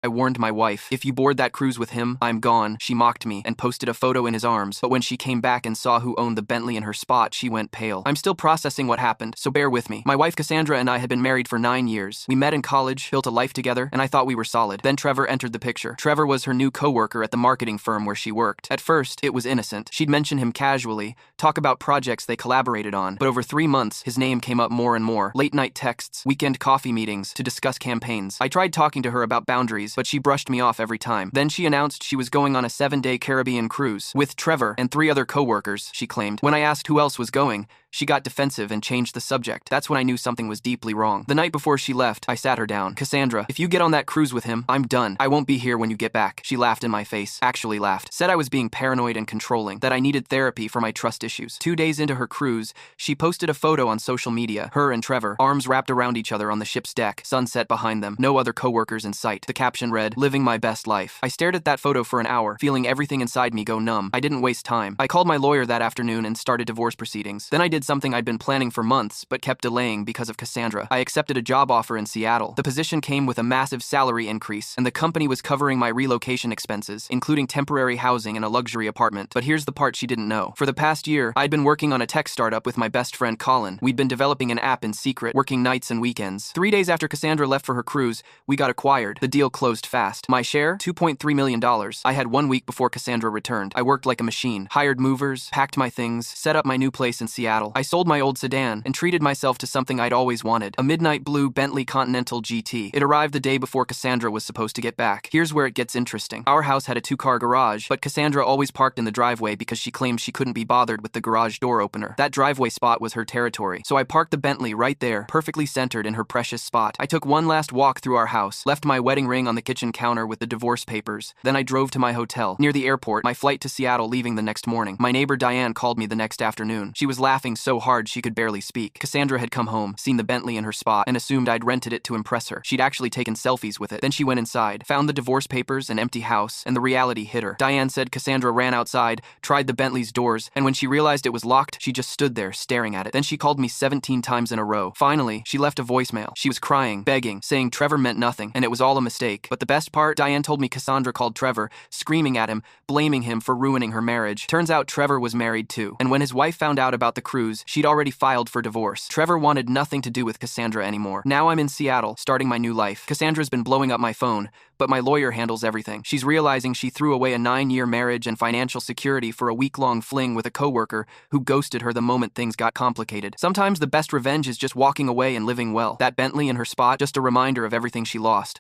I warned my wife, if you board that cruise with him, I'm gone. She mocked me and posted a photo in his arms, but when she came back and saw who owned the Bentley in her spot, she went pale. I'm still processing what happened, so bear with me. My wife Cassandra and I had been married for 9 years. We met in college, built a life together, and I thought we were solid. Then Trevor entered the picture. Trevor was her new coworker at the marketing firm where she worked. At first, it was innocent. She'd mention him casually, talk about projects they collaborated on, but over 3 months, his name came up more and more. Late-night texts, weekend coffee meetings to discuss campaigns. I tried talking to her about boundaries, but she brushed me off every time. Then she announced she was going on a 7-day Caribbean cruise with Trevor and 3 other coworkers, she claimed. When I asked who else was going, she got defensive and changed the subject. That's when I knew something was deeply wrong. The night before she left, I sat her down. Cassandra, if you get on that cruise with him, I'm done. I won't be here when you get back. She laughed in my face. Actually laughed. Said I was being paranoid and controlling, that I needed therapy for my trust issues. 2 days into her cruise, she posted a photo on social media. Her and Trevor, arms wrapped around each other on the ship's deck, sunset behind them, no other coworkers in sight. The caption read, "Living my best life." I stared at that photo for an hour, feeling everything inside me go numb. I didn't waste time. I called my lawyer that afternoon and started divorce proceedings. Then I did something I'd been planning for months, but kept delaying because of Cassandra. I accepted a job offer in Seattle. The position came with a massive salary increase, and the company was covering my relocation expenses, including temporary housing and a luxury apartment. But here's the part she didn't know. For the past year, I'd been working on a tech startup with my best friend Colin. We'd been developing an app in secret, working nights and weekends. 3 days after Cassandra left for her cruise, we got acquired. The deal closed fast. My share, $2.3 million. I had 1 week before Cassandra returned. I worked like a machine, hired movers, packed my things, set up my new place in Seattle. I sold my old sedan and treated myself to something I'd always wanted, a midnight blue Bentley Continental GT. It arrived the day before Cassandra was supposed to get back. Here's where it gets interesting. Our house had a 2-car garage, but Cassandra always parked in the driveway because she claimed she couldn't be bothered with the garage door opener. That driveway spot was her territory, so I parked the Bentley right there, perfectly centered in her precious spot. I took one last walk through our house, left my wedding ring on the kitchen counter with the divorce papers. Then I drove to my hotel, near the airport, my flight to Seattle leaving the next morning. My neighbor Diane called me the next afternoon. She was laughing so hard she could barely speak. Cassandra had come home, seen the Bentley in her spot, and assumed I'd rented it to impress her. She'd actually taken selfies with it. Then she went inside, found the divorce papers, an empty house, and the reality hit her. Diane said Cassandra ran outside, tried the Bentley's doors, and when she realized it was locked, she just stood there, staring at it. Then she called me 17 times in a row. Finally, she left a voicemail. She was crying, begging, saying Trevor meant nothing, and it was all a mistake. But the best part, Diane told me Cassandra called Trevor, screaming at him, blaming him for ruining her marriage. Turns out Trevor was married too, and when his wife found out about the cruise, she'd already filed for divorce. Trevor wanted nothing to do with Cassandra anymore. Now I'm in Seattle, starting my new life. Cassandra's been blowing up my phone, but my lawyer handles everything. She's realizing she threw away a 9-year marriage and financial security for a week-long fling with a coworker who ghosted her the moment things got complicated. Sometimes the best revenge is just walking away and living well. That Bentley in her spot, just a reminder of everything she lost.